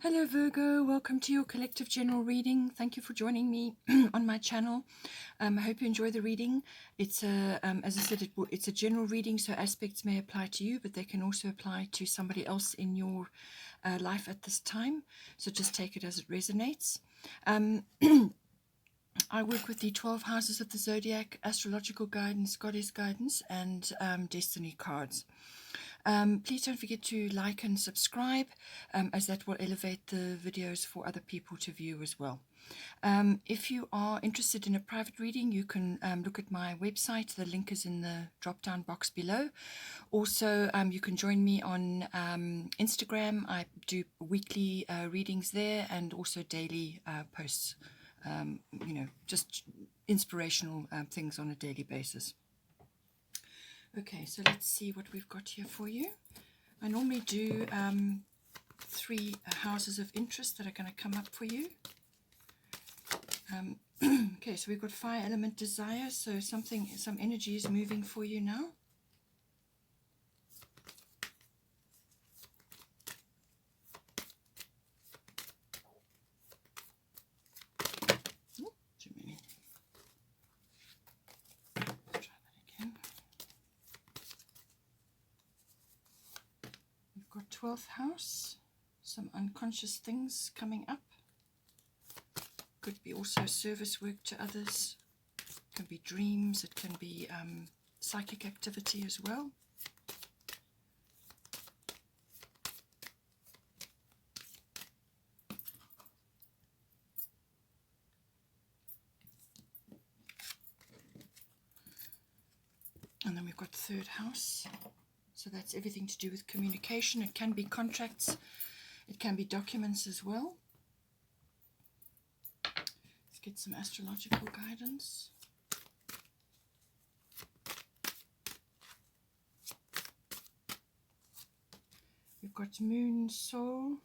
Hello Virgo, welcome to your collective general reading. Thank you for joining me on my channel. I hope you enjoy the reading. It's as I said, it's a general reading, so aspects may apply to you, but they can also apply to somebody else in your life at this time. So just take it as it resonates. I work with the 12 houses of the zodiac, astrological guidance, goddess guidance, and destiny cards. Please don't forget to like and subscribe, as that will elevate the videos for other people to view as well. If you are interested in a private reading, you can look at my website. The link is in the drop-down box below. Also, you can join me on Instagram. I do weekly readings there, and also daily posts, just inspirational things on a daily basis. Okay, so let's see what we've got here for you. I normally do 3 houses of interest that are going to come up for you. Okay, so we've got fire element desire, so some energy is moving for you now. Too many. Let's try that again. We've got 12th house, some unconscious things coming up. Could be also service work to others. It can be dreams. It can be psychic activity as well. And then we've got 3rd house. So that's everything to do with communication. It can be contracts. It can be documents as well. Get some astrological guidance. We've got moon, soul,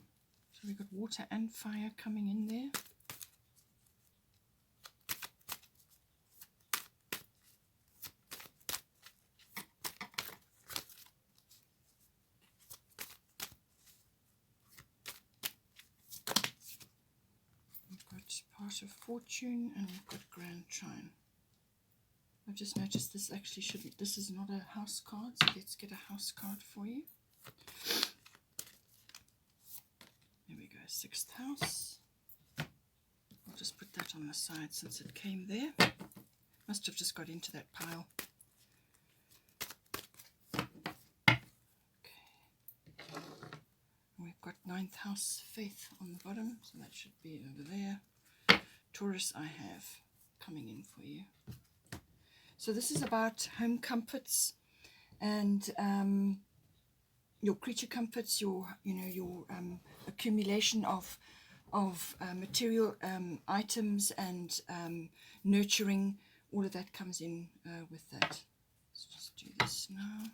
so we've got water and fire coming in there. Part of fortune, and we've got grand trine. I've just noticed this actually shouldn't, this is not a house card, so let's get a house card for you. There we go, 6th house. I'll just put that on the side since it came there. Must have just got into that pile. Okay. We've got 9th house, faith on the bottom, so that should be over there. Taurus I have coming in for you. So this is about home comforts and your creature comforts, your accumulation of material items and nurturing. All of that comes in with that. Let's just do this now.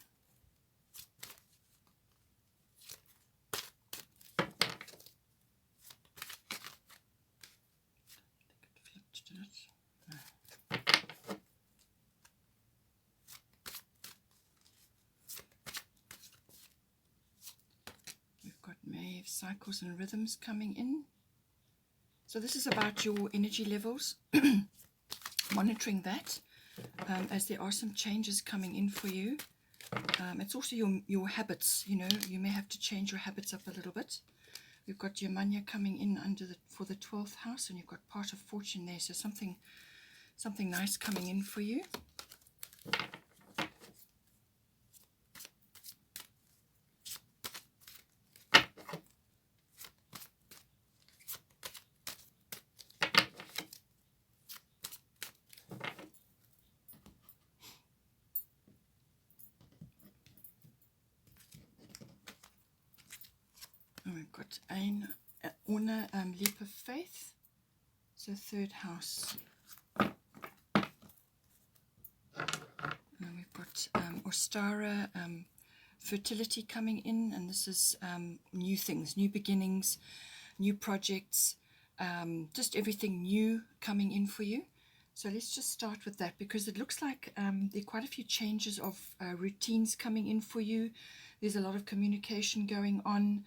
Cycles and rhythms coming in. So this is about your energy levels, monitoring that, as there are some changes coming in for you. It's also your habits. You may have to change your habits up a little bit. We've got your mania coming in for the 12th house, and you've got part of fortune there, so something nice coming in for you. We've got ein ohne leap of faith, so 3rd house. And we've got Ostara, fertility coming in, and this is new things, new beginnings, new projects, just everything new coming in for you. So let's just start with that, because it looks like there are quite a few changes of routines coming in for you. There's a lot of communication going on.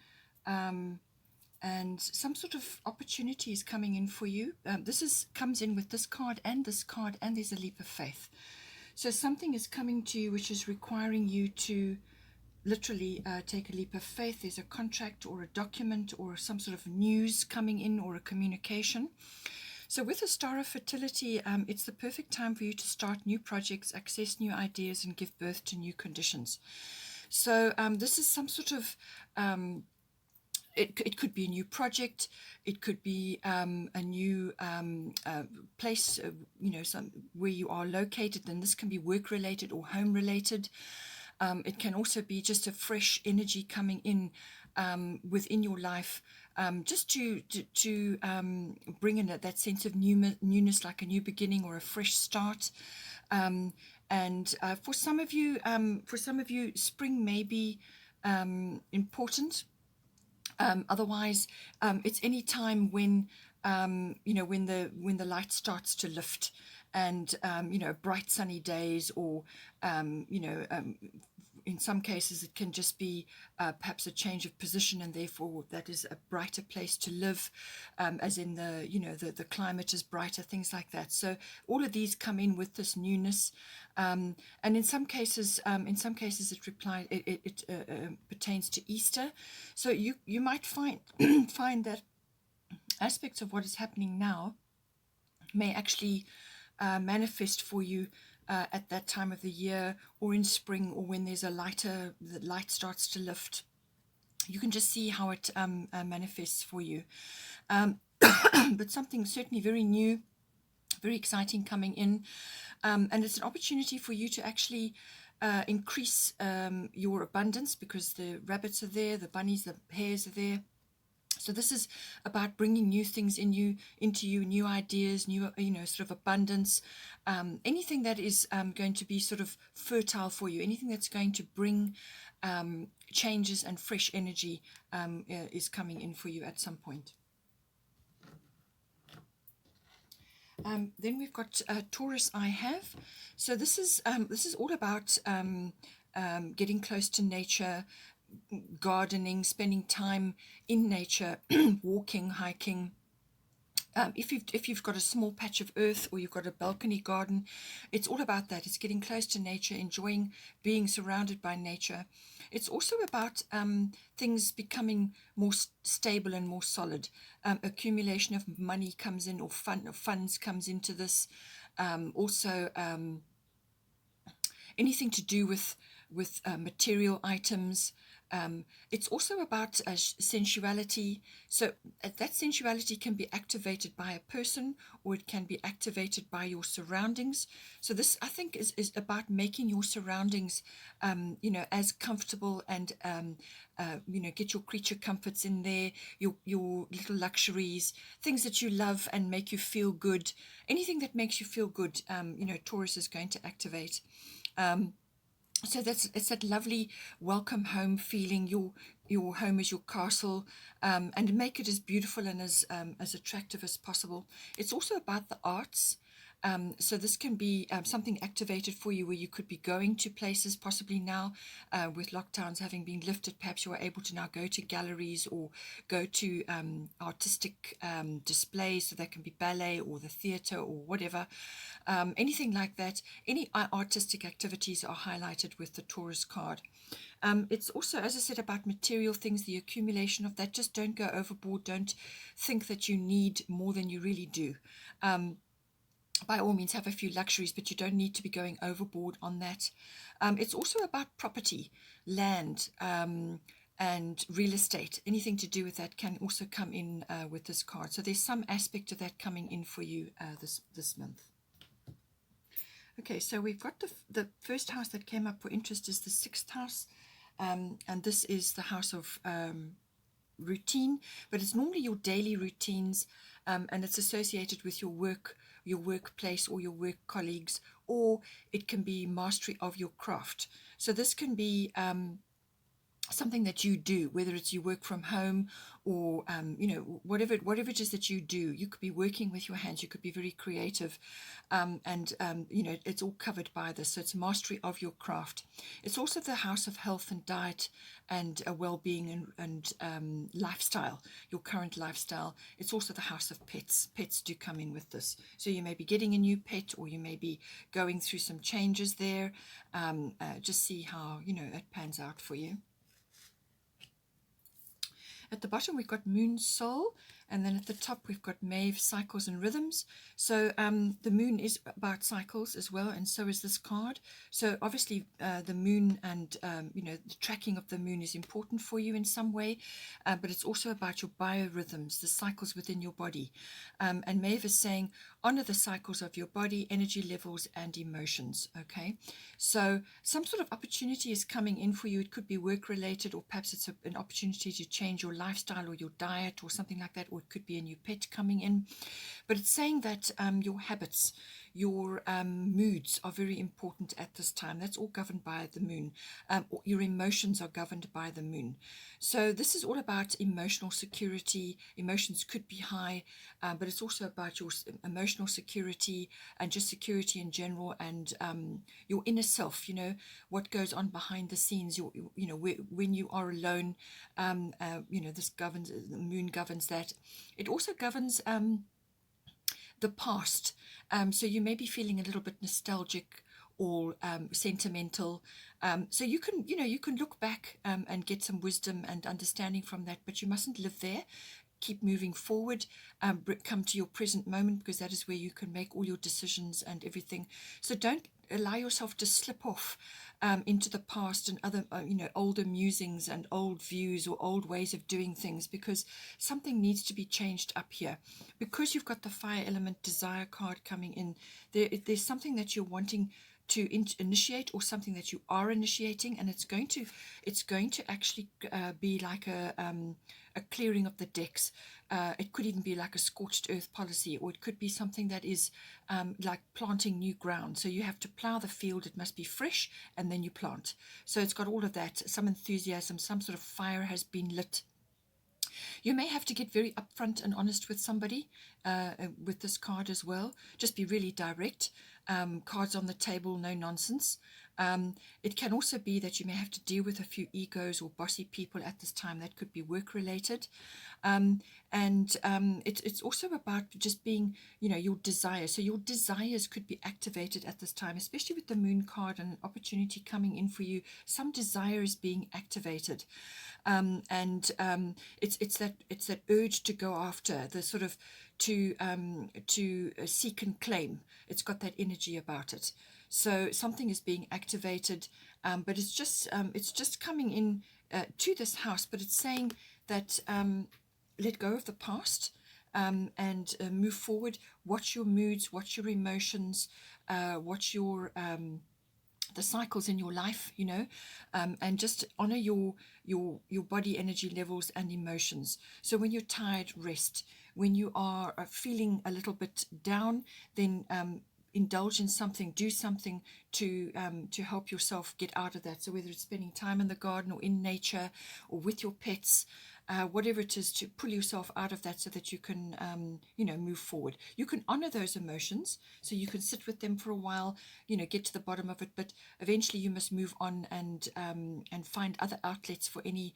and some sort of opportunity is coming in for you. Comes in with this card, and there's a leap of faith. So something is coming to you which is requiring you to literally take a leap of faith. There's a contract or a document or some sort of news coming in, or a communication. So with the Star of Fertility, it's the perfect time for you to start new projects, access new ideas, and give birth to new conditions. So this is some sort of, it could be a new project, it could be a new place, where you are located, and this can be work-related or home-related. It can also be just a fresh energy coming in within your life, just to bring in that sense of newness, like a new beginning or a fresh start. And for some of you, spring may be important. Otherwise, it's any time when when the light starts to lift, and bright sunny days, or in some cases it can just be perhaps a change of position, and therefore that is a brighter place to live, as in the climate is brighter, things like that. So all of these come in with this newness, and in some cases it pertains to Easter. So you might find that aspects of what is happening now may actually manifest for you at that time of the year, or in spring, or when there's the light starts to lift. You can just see how it manifests for you. But something certainly very new, very exciting coming in. And it's an opportunity for you to actually increase your abundance, because the rabbits are there, the bunnies, the hares are there. So this is about bringing new things into you, new ideas, new, sort of abundance, anything that is going to be sort of fertile for you, anything that's going to bring changes and fresh energy is coming in for you at some point. Then we've got Taurus. I have. So this is all about getting close to nature, gardening, spending time in nature, walking, hiking. If you've got a small patch of earth, or you've got a balcony garden, it's all about that. It's getting close to nature, enjoying being surrounded by nature. It's also about things becoming more stable and more solid. Accumulation of money comes in, or funds comes into this. Also, anything to do with material items. It's also about sensuality. So that sensuality can be activated by a person, or it can be activated by your surroundings. So this, I think, is about making your surroundings, as comfortable, and, get your creature comforts in there, your little luxuries, things that you love and make you feel good. Anything that makes you feel good, Taurus is going to activate. So it's that lovely welcome home feeling. Your home is your castle, and make it as beautiful and as attractive as possible. It's also about the arts. So this can be something activated for you, where you could be going to places, possibly now with lockdowns having been lifted. Perhaps you are able to now go to galleries, or go to artistic displays. So that can be ballet, or the theatre, or whatever. Anything like that. Any artistic activities are highlighted with the Taurus card. It's also, as I said, about material things, the accumulation of that. Just don't go overboard. Don't think that you need more than you really do. By all means, have a few luxuries, but you don't need to be going overboard on that. It's also about property, land, and real estate. Anything to do with that can also come in with this card. So there's some aspect of that coming in for you this month. Okay, so we've got the first house that came up for interest is the 6th house, and this is the house of routine, but it's normally your daily routines, and it's associated with your workplace, or your work colleagues, or it can be mastery of your craft. So this can be something that you do, whether it's you work from home or whatever it is that you do. You could be working with your hands, you could be very creative, and it's all covered by this. So it's mastery of your craft. It's also the house of health and diet and well-being and lifestyle, your current lifestyle. It's also the house of pets do come in with this. So you may be getting a new pet, or you may be going through some changes there. Just see how it pans out for you. At the bottom, we've got Moon Soul, and then at the top, we've got Maeve, Cycles and Rhythms. So the moon is about cycles as well, and so is this card. So obviously, the moon and, the tracking of the moon is important for you in some way, but it's also about your biorhythms, the cycles within your body. And Maeve is saying, honor the cycles of your body, energy levels, and emotions, okay? So some sort of opportunity is coming in for you. It could be work-related, or perhaps it's an opportunity to change your lifestyle or your diet or something like that, or it could be a new pet coming in. But it's saying that your habits, your moods are very important at this time. That's all governed by the moon. Your emotions are governed by the moon. So this is all about emotional security. Emotions could be high, but it's also about your emotional security and just security in general, and your inner self, what goes on behind the scenes, when you are alone. This governs, the moon governs that. It also governs the past. So you may be feeling a little bit nostalgic or sentimental. So you can look back and get some wisdom and understanding from that, but you mustn't live there. Keep moving forward, come to your present moment, because that is where you can make all your decisions and everything. So don't allow yourself to slip off into the past and other, older musings and old views or old ways of doing things, because something needs to be changed up here. Because you've got the fire element desire card coming in, there's something that you're wanting to initiate, or something that you are initiating, and it's going to actually be like a clearing of the decks. It could even be like a scorched earth policy, or it could be something that is like planting new ground. So you have to plow the field, it must be fresh, and then you plant. So it's got all of that, some enthusiasm, some sort of fire has been lit. You may have to get very upfront and honest with somebody with this card as well. Just be really direct. Cards on the table, no nonsense. It can also be that you may have to deal with a few egos or bossy people at this time. That could be work-related. It's also about just being, your desire. So your desires could be activated at this time, especially with the moon card and an opportunity coming in for you. Some desire is being activated. It's that urge to go after, the sort of to seek and claim. It's got that energy about it. So something is being activated, but it's just coming in to this house. But it's saying that let go of the past and move forward. Watch your moods, watch your emotions, watch your the cycles in your life, and just honor your body energy levels and emotions. So when you're tired, rest. When you are feeling a little bit down, then indulge in something, do something to help yourself get out of that. So whether it's spending time in the garden or in nature or with your pets, whatever it is, to pull yourself out of that so that you can, move forward. You can honor those emotions, so you can sit with them for a while, get to the bottom of it, but eventually you must move on and find other outlets for any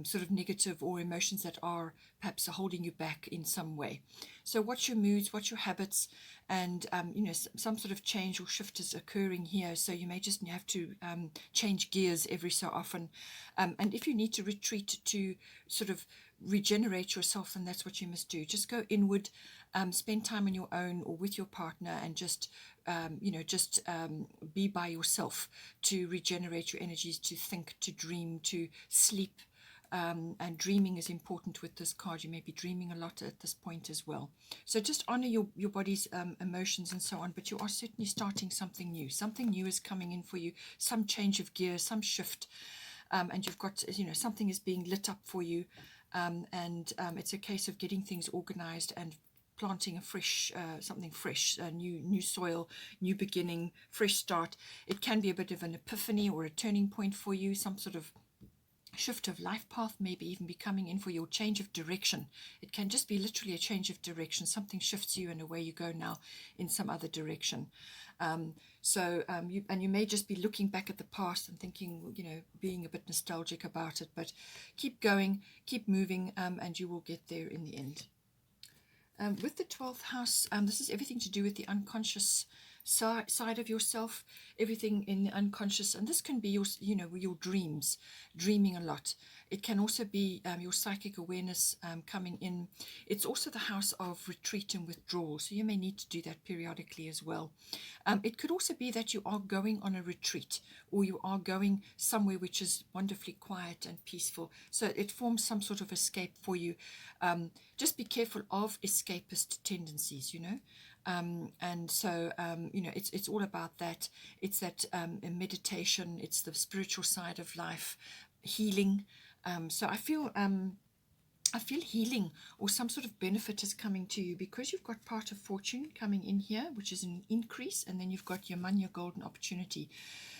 sort of negative or emotions that are perhaps holding you back in some way. So watch your moods, watch your habits, and some sort of change or shift is occurring here. So you may just have to change gears every so often. And if you need to retreat to sort of regenerate yourself, then that's what you must do. Just go inward, spend time on your own or with your partner, and just be by yourself to regenerate your energies, to think, to dream, to sleep. And dreaming is important with this card. You may be dreaming a lot at this point as well. So just honor your body's emotions and so on, but you are certainly starting something new. Something new is coming in for you, some change of gear, some shift, and you've got, something is being lit up for you, and it's a case of getting things organized and planting a fresh, something fresh, new soil, new beginning, fresh start. It can be a bit of an epiphany or a turning point for you, some sort of shift of life path, maybe even be coming in for your change of direction. It can just be literally a change of direction. Something shifts you and away you go now in some other direction. You may just be looking back at the past and thinking, being a bit nostalgic about it, but keep going, keep moving, and you will get there in the end. With the 12th house, this is everything to do with the unconscious side of yourself, everything in the unconscious, and this can be your dreams, dreaming a lot. It can also be your psychic awareness coming in. It's also the house of retreat and withdrawal, so you may need to do that periodically as well. It could also be that you are going on a retreat, or you are going somewhere which is wonderfully quiet and peaceful, so it forms some sort of escape for you. Just be careful of escapist tendencies, it's all about that. It's that meditation, it's the spiritual side of life, healing. So I feel healing or some sort of benefit is coming to you because you've got part of fortune coming in here, which is an increase, and then you've got your money, your golden opportunity.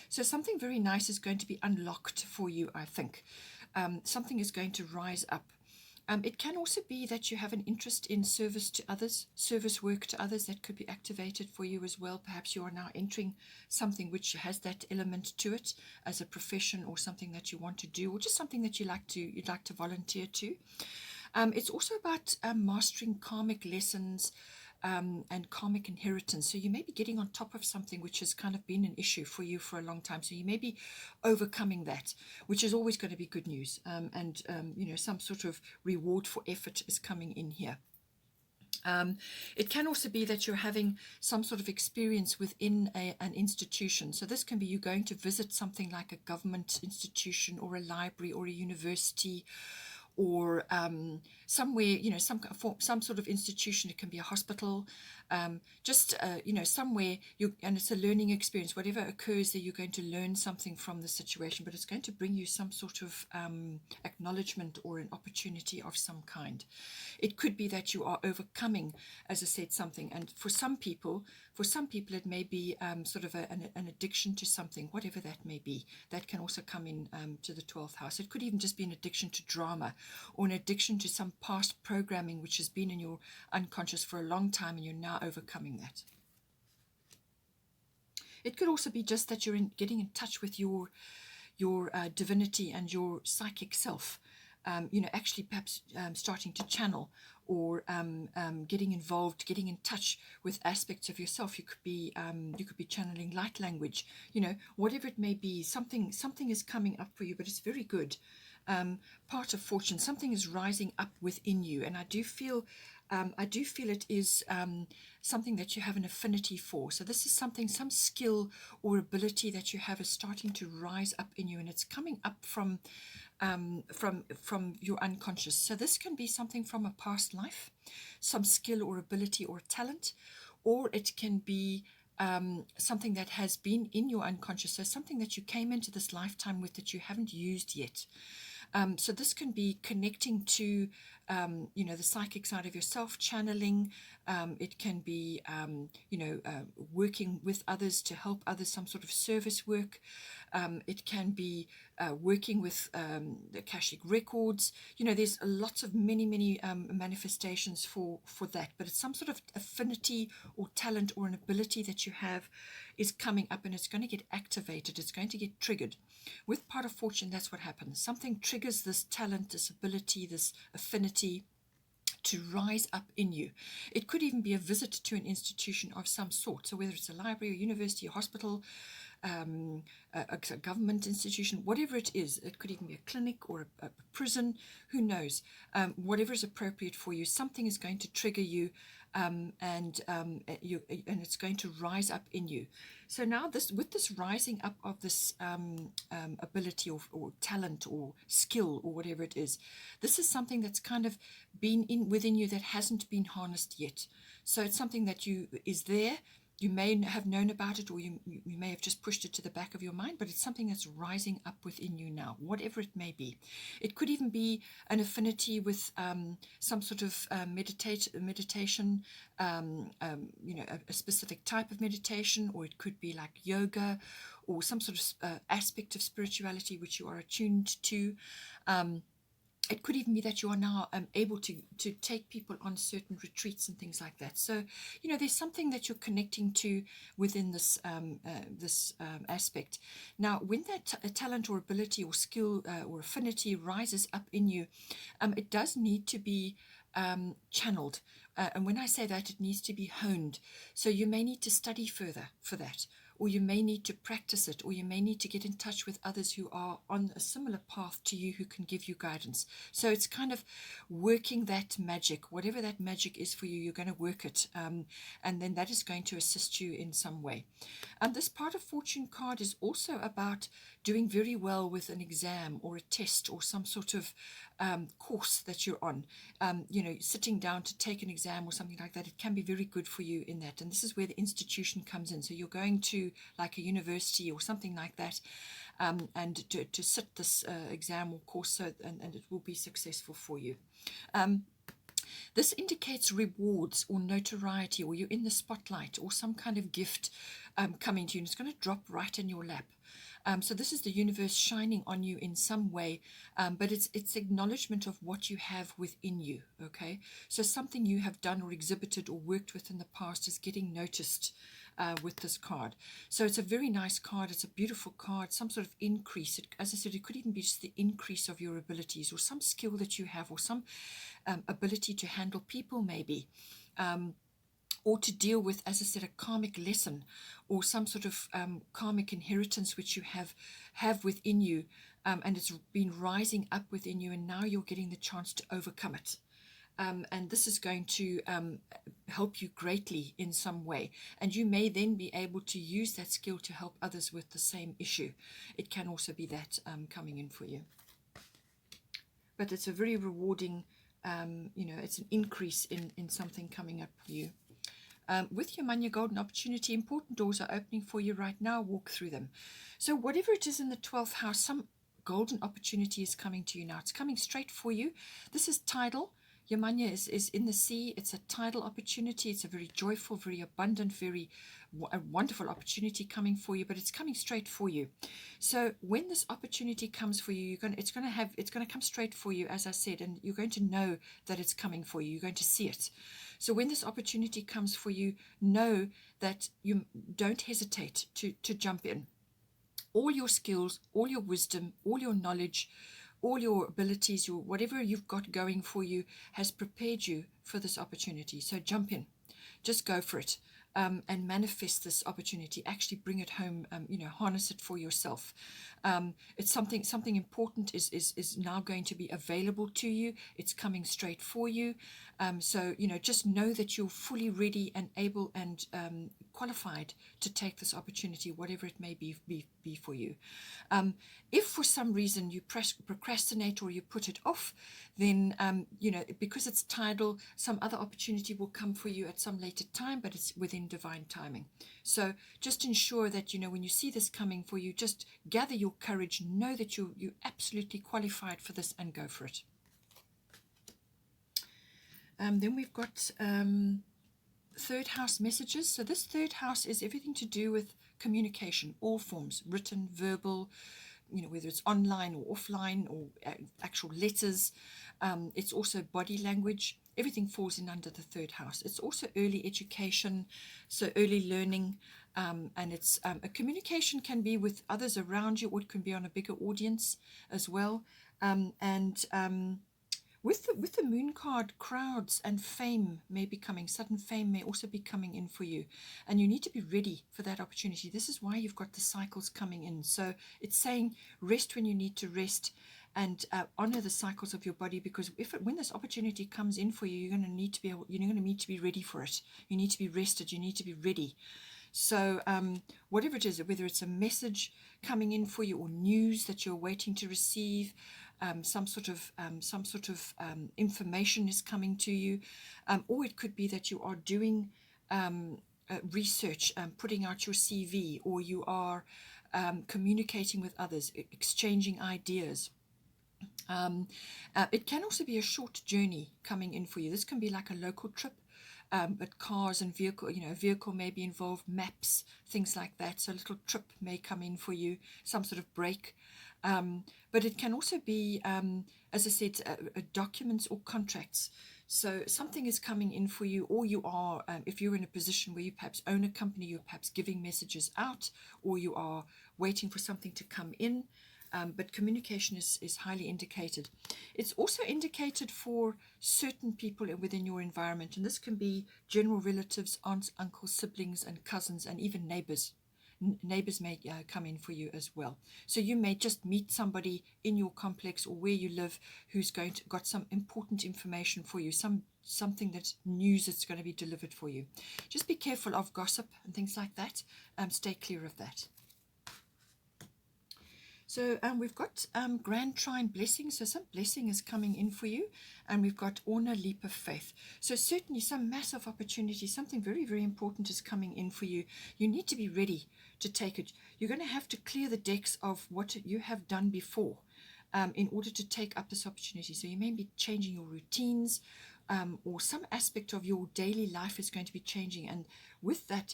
So something very nice is going to be unlocked for you, I think. Something is going to rise up. It can also be that you have an interest in service to others, service work to others that could be activated for you as well. Perhaps you are now entering something which has that element to it as a profession or something that you want to do, or just something that you'd like to volunteer to. It's also about mastering karmic lessons and karmic inheritance. So you may be getting on top of something which has kind of been an issue for you for a long time. So you may be overcoming that, which is always going to be good news. Some sort of reward for effort is coming in here. It can also be that you're having some sort of experience within an institution. So this can be you going to visit something like a government institution or a library or a university, or somewhere, some sort of institution. It can be a hospital, somewhere, and it's a learning experience. Whatever occurs there, you're going to learn something from the situation, but it's going to bring you some sort of acknowledgement or an opportunity of some kind. It could be that you are overcoming, as I said, something, and for some people it may be sort of an addiction to something, whatever that may be. That can also come in to the 12th house. It could even just be an addiction to drama, or an addiction to some past programming which has been in your unconscious for a long time, and you're now overcoming that. It could also be just that you're getting in touch with your divinity and your psychic self. Actually perhaps starting to channel, or getting involved, getting in touch with aspects of yourself. You could be channeling light language, whatever it may be. Something is coming up for you, but it's very good. Part of fortune, something is rising up within you, and I do feel it is something that you have an affinity for. So this is some skill or ability that you have is starting to rise up in you, and it's coming up from your unconscious. So this can be something from a past life, some skill or ability or talent, or it can be something that has been in your unconscious. So something that you came into this lifetime with that you haven't used yet. So this can be connecting to, the psychic side of yourself, channeling. It can be, working with others to help others, some sort of service work. It can be working with the Akashic records. There's lots of many manifestations for that, but it's some sort of affinity or talent or an ability that you have is coming up, and it's going to get activated. It's going to get triggered. With part of fortune, that's what happens. Something triggers this talent, this ability, this affinity to rise up in you. It could even be a visit to an institution of some sort. So whether it's a library, a university, a hospital, a government institution, whatever it is, it could even be a clinic or a prison, who knows, whatever is appropriate for you. Something is going to trigger you, and it's going to rise up in you. So now with this rising up of this ability or talent or skill or whatever it is, this is something that's kind of been within you that hasn't been harnessed yet. So it's something that is there. You may have known about it, or you may have just pushed it to the back of your mind, but it's something that's rising up within you now, whatever it may be. It could even be an affinity with some sort of meditation, a specific type of meditation, or it could be like yoga, or some sort of aspect of spirituality which you are attuned to. It could even be that you are now able to take people on certain retreats and things like that. So, there's something that you're connecting to within this aspect. Now, when that talent or ability or skill or affinity rises up in you, it does need to be channeled. And when I say that, it needs to be honed. So you may need to study further for that, or you may need to practice it, or you may need to get in touch with others who are on a similar path to you who can give you guidance. So it's kind of working that magic. Whatever that magic is for you, you're going to work it, and then that is going to assist you in some way. This part of fortune card is also about doing very well with an exam or a test or some sort of course that you're on. Sitting down to take an exam or something like that, it can be very good for you in that. And this is where the institution comes in. So you're going to like a university or something like that, and to sit this exam or course, and it will be successful for you. This indicates rewards or notoriety, or you're in the spotlight, or some kind of gift coming to you, and it's going to drop right in your lap. So this is the universe shining on you in some way, but it's acknowledgement of what you have within you, okay? So something you have done or exhibited or worked with in the past is getting noticed with this card. So it's a very nice card. It's a beautiful card, some sort of increase. As I said, it could even be just the increase of your abilities or some skill that you have, or some ability to handle people maybe. Or to deal with, as I said, a karmic lesson, or some sort of karmic inheritance which you have within you, and it's been rising up within you, and now you're getting the chance to overcome it. And this is going to help you greatly in some way. And you may then be able to use that skill to help others with the same issue. It can also be that coming in for you. But it's a very rewarding, it's an increase in something coming up for you. With your money, golden opportunity, important doors are opening for you right now. Walk through them. So whatever it is in the 12th house, some golden opportunity is coming to you now. It's coming straight for you. This is tidal. Your money is in the sea. It's a tidal opportunity. It's a very joyful, very abundant, very wonderful opportunity coming for you, but it's coming straight for you. So when this opportunity comes for you, it's going to come straight for you, as I said, and you're going to know that it's coming for you. You're going to see it. So when this opportunity comes for you, know that you don't hesitate to jump in. All your skills, all your wisdom, all your knowledge, all your abilities, whatever you've got going for you has prepared you for this opportunity. So jump in, just go for it, and manifest this opportunity. Actually bring it home, harness it for yourself. It's something important is now going to be available to you. It's coming straight for you. So just know that you're fully ready and able and qualified to take this opportunity, whatever it may be for you. If for some reason you procrastinate or you put it off, then because it's tidal, some other opportunity will come for you at some later time, but it's within divine timing. So just ensure that when you see this coming for you, just gather your courage, know that you're absolutely qualified for this, and go for it. Then we've got third house messages. So this third house is everything to do with communication, all forms, written, verbal, whether it's online or offline or actual letters. It's also body language. Everything falls in under the third house. It's also early education, so early learning, and it's a communication can be with others around you, or it can be on a bigger audience as well. With the moon card, crowds and fame may be coming. Sudden fame may also be coming in for you, and you need to be ready for that opportunity. This is why you've got the cycles coming in. So it's saying rest when you need to rest, and honor the cycles of your body, because when this opportunity comes in for you, you're going to need to be ready for it. You need to be rested. You need to be ready. So whatever it is, whether it's a message coming in for you or news that you're waiting to receive, some sort of information is coming to you, or it could be that you are doing research, putting out your CV, or you are communicating with others, exchanging ideas. It can also be a short journey coming in for you. This can be like a local trip, but cars and vehicle, vehicle may be involved, maps, things like that. So a little trip may come in for you, some sort of break. But it can also be, as I said, documents or contracts. So something is coming in for you, or you are, if you're in a position where you perhaps own a company, you're perhaps giving messages out, or you are waiting for something to come in. But communication is highly indicated. It's also indicated for certain people within your environment, and this can be general relatives, aunts, uncles, siblings, and cousins, and even neighbors. Neighbors may come in for you as well. So you may just meet somebody in your complex or where you live who's got some important information for you, something that's news that's going to be delivered for you. Just be careful of gossip and things like that. Stay clear of that. So we've got Grand Trine blessing. So some blessing is coming in for you. And we've got Honor, Leap of Faith. So certainly some massive opportunity, something very, very important is coming in for you. You need to be ready to take it. You're going to have to clear the decks of what you have done before in order to take up this opportunity. So you may be changing your routines, or some aspect of your daily life is going to be changing. And with that,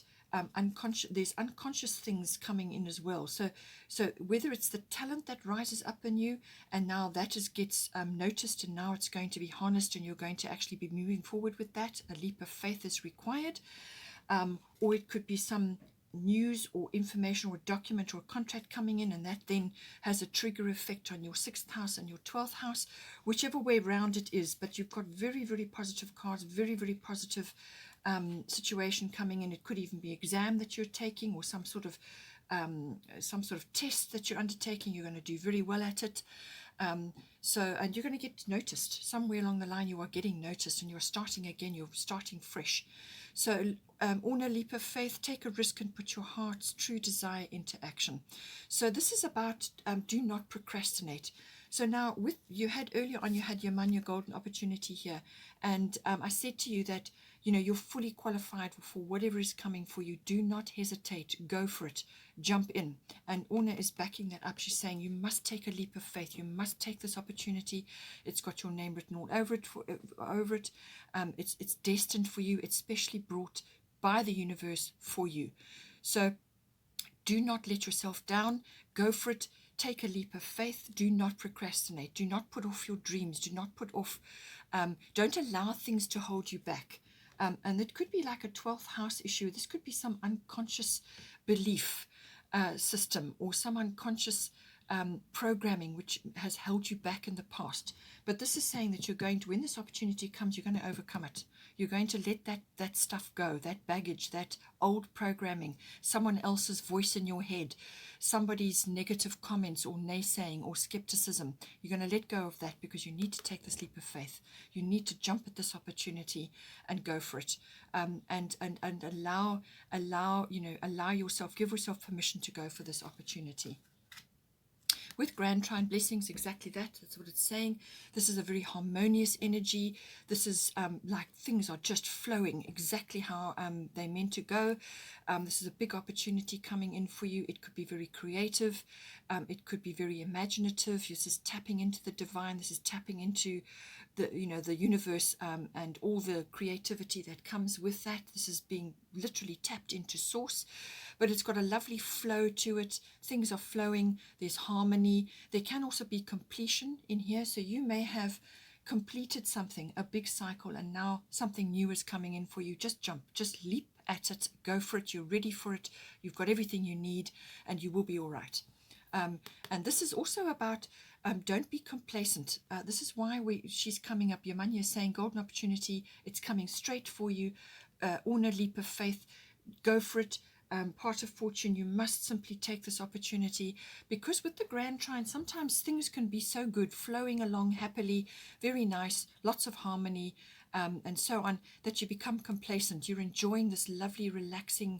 there's unconscious things coming in as well. So whether it's the talent that rises up in you, and now that gets noticed, and now it's going to be harnessed, and you're going to actually be moving forward with that. A leap of faith is required, or it could be some news or information or document or contract coming in, and that then has a trigger effect on your 6th house and your 12th house, whichever way around it is. But you've got very, very positive cards, very, very positive situation coming in. It could even be exam that you're taking, or some sort of test that you're undertaking. You're going to do very well at it. And you're going to get noticed somewhere along the line. You are getting noticed, and you're starting again. You're starting fresh. So honor, leap of faith, take a risk and put your heart's true desire into action. So this is about do not procrastinate. So now you had your money, your golden opportunity here. And I said to you that, you're fully qualified for whatever is coming for you. Do not hesitate. Go for it. Jump in. And Orna is backing that up. She's saying you must take a leap of faith. You must take this opportunity. It's got your name written all over it. It's destined for you. It's specially brought by the universe for you. So do not let yourself down. Go for it. Take a leap of faith. Do not procrastinate. Do not put off your dreams. Do not put off, don't allow things to hold you back. And it could be like a 12th house issue. This could be some unconscious belief system, or some unconscious programming which has held you back in the past. But this is saying that you're going to, when this opportunity comes, you're going to overcome it. You're going to let that stuff go, that baggage, that old programming, someone else's voice in your head, somebody's negative comments or naysaying or skepticism. You're going to let go of that, because you need to take this leap of faith. You need to jump at this opportunity and go for it, and allow yourself, give yourself permission to go for this opportunity. With Grand Trine blessings, exactly that's what it's saying. This is a very harmonious energy. This is like things are just flowing exactly how they're meant to go. This is a big opportunity coming in for you. It could be very creative. It could be very imaginative. This is tapping into the divine. This is tapping into the universe, and all the creativity that comes with that. This is being literally tapped into source, but it's got a lovely flow to it. Things are flowing. There's harmony. There can also be completion in here. So you may have completed something, a big cycle, and now something new is coming in for you. Just jump, just leap at it, go for it. You're ready for it. You've got everything you need, and you will be all right. And this is also about don't be complacent. This is why she's coming up. Yamanya is saying golden opportunity. It's coming straight for you. Honor, leap of faith. Go for it. Part of fortune. You must simply take this opportunity, because with the Grand Trine, sometimes things can be so good, flowing along happily, very nice, lots of harmony, and so on, that you become complacent. You're enjoying this lovely, relaxing,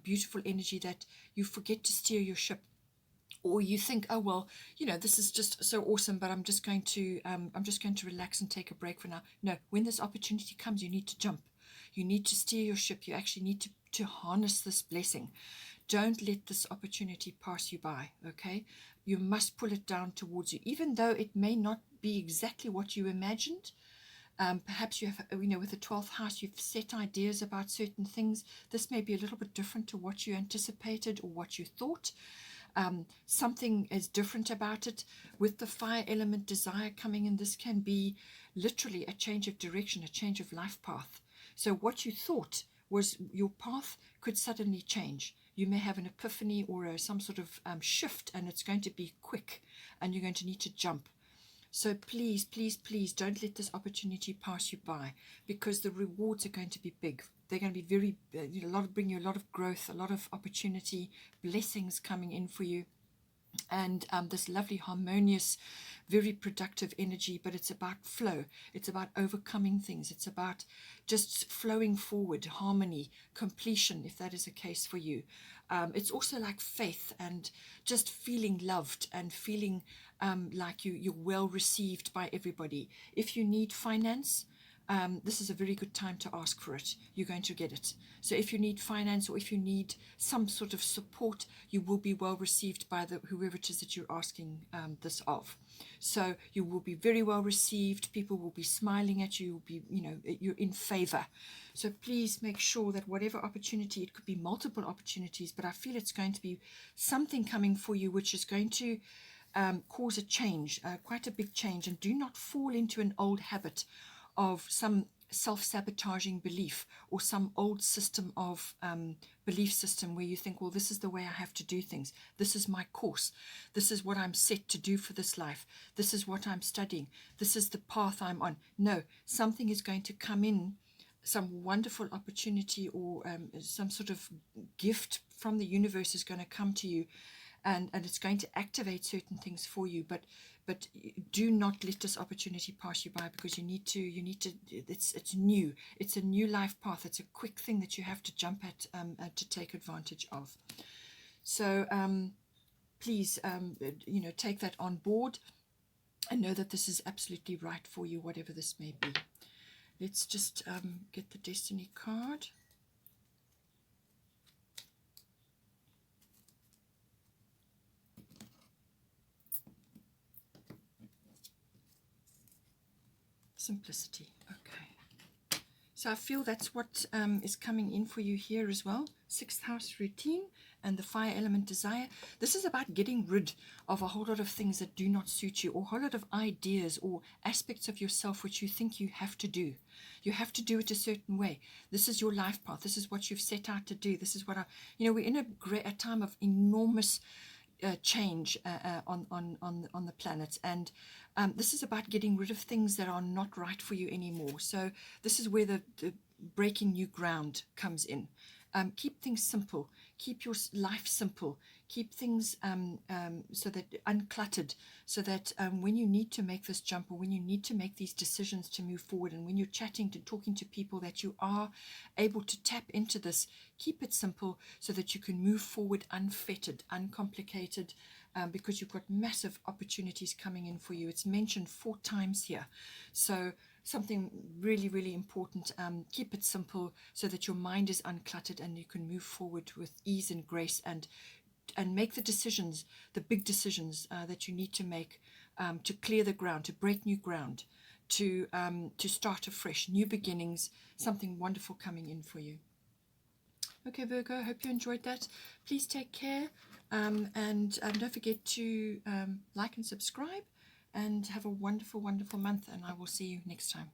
beautiful energy that you forget to steer your ship. Or you think, oh well, this is just so awesome, but I'm just going to relax and take a break for now. No, when this opportunity comes, you need to jump. You need to steer your ship. You actually need to harness this blessing. Don't let this opportunity pass you by. Okay, you must pull it down towards you, even though it may not be exactly what you imagined. Perhaps you have, with the 12th house, you've set ideas about certain things. This may be a little bit different to what you anticipated or what you thought. Something is different about it. With the fire element desire coming in, this can be literally a change of direction, a change of life path. So what you thought was your path could suddenly change. You may have an epiphany or some sort of shift, and it's going to be quick, and you're going to need to jump. So please, please, please don't let this opportunity pass you by, because the rewards are going to be big. They're going to be very, bring you a lot of growth, a lot of opportunity, blessings coming in for you. And this lovely, harmonious, very productive energy, but it's about flow. It's about overcoming things. It's about just flowing forward, harmony, completion, if that is a case for you. It's also like faith and just feeling loved and feeling like you're well received by everybody. If you need finance, this is a very good time to ask for it. You're going to get it. So if you need finance, or if you need some sort of support, you will be well received by whoever it is that you're asking this of. So you will be very well received. People will be smiling at you. You'll be, you're in favor. So please make sure that whatever opportunity, it could be multiple opportunities, but I feel it's going to be something coming for you which is going to cause a change, quite a big change. And do not fall into an old habit of some self-sabotaging belief or some old system of belief system where you think, well, this is the way I have to do things. This is my course. This is what I'm set to do for this life. This is what I'm studying. This is the path I'm on. No, something is going to come in, some wonderful opportunity or some sort of gift from the universe is going to come to you, and it's going to activate certain things for you. But do not let this opportunity pass you by, because you need to it's new. It's a new life path. It's a quick thing that you have to jump at to take advantage of. So please take that on board and know that this is absolutely right for you, whatever this may be. Let's just get the destiny card. Simplicity. Okay. So I feel that's what is coming in for you here as well. 6th house routine and the fire element desire. This is about getting rid of a whole lot of things that do not suit you, or a whole lot of ideas or aspects of yourself which you think you have to do. You have to do it a certain way. This is your life path. This is what you've set out to do. This is what we're in a time of enormous change on the planet, and this is about getting rid of things that are not right for you anymore. So this is where the breaking new ground comes in. Keep things simple. Keep your life simple. Keep things so that uncluttered, so that when you need to make this jump, or when you need to make these decisions to move forward, and when you're talking to people, that you are able to tap into this, keep it simple so that you can move forward unfettered, uncomplicated, because you've got massive opportunities coming in for you. It's mentioned 4 times here. So something really, really important. Keep it simple so that your mind is uncluttered and you can move forward with ease and grace, and make the decisions, the big decisions that you need to make to clear the ground, to break new ground, to start afresh, new beginnings, something wonderful coming in for you. Okay, Virgo, I hope you enjoyed that. Please take care, and don't forget to like and subscribe, and have a wonderful, wonderful month, and I will see you next time.